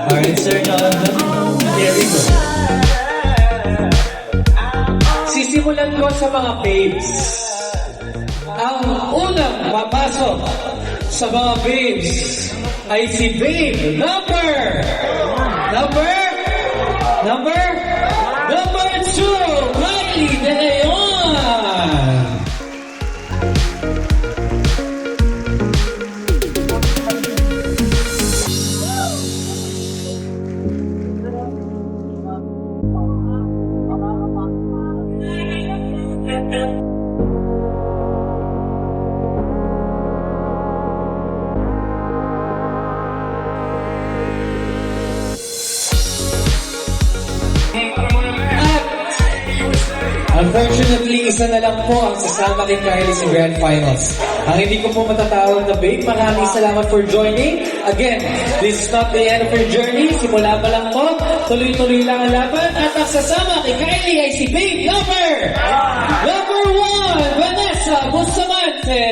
Alright, sir, very good. Sisimulan ko sa mga babes. Ang unang papasok sa mga babes ay si babe number 2, Riley De Leon. Unfortunately, isa na lang po ang sasama kay Kylie sa Grand Finals. Ang hindi ko po matatawag na babe, maraming salamat for joining. Again, this is not the end of your journey. Simula pa lang po, tuloy-tuloy lang ang laban. At ang sasama kay Kylie ay si babe number 1, Vanessa Bustamante.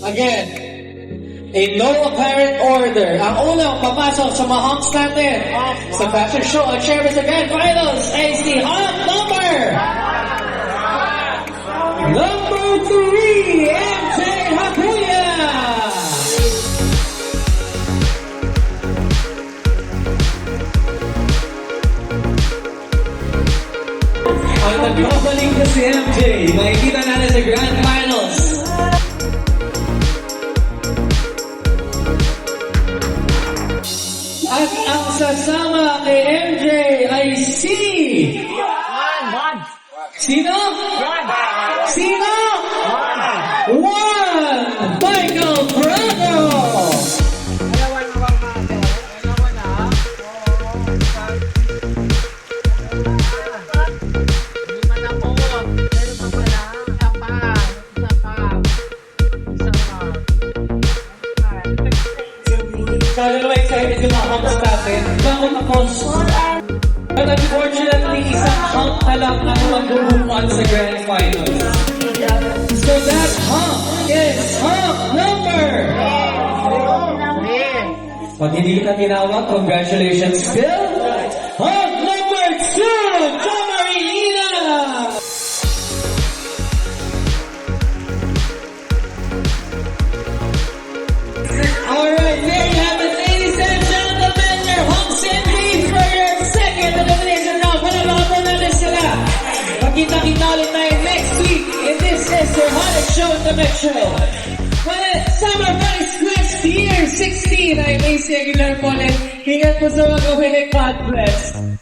Again, in no apparent order, ang unang papasok sa mga honks natin sa fashion show at chairman sa Grand Finals ay si honk number 3, MJ Hakuya. Ang nagbabalik na si MJ, makikita natin sa Grand Finals. At ang sasama kay MJ ay si... Sino? Sino? Michael Bravo! Lalo excited yung mga honks natin. Bakit ako? But unfortunately, isang honk na lang ang magbubukan sa Grand Finals. So that honk is honk number... Pag hindi kita tinawag, congratulations still. Honk number 2, Jomarina! Alright, there you have it, ladies and gentlemen, your honks and babes for your second elimination round. Panaloto natin sila. Magkita-kita ulit tayo next week. And this is your hottest show in the metro. Summer Vice Quest Year 16 ay Macy Aguilar po ulit. Ingat po sa mga God bless.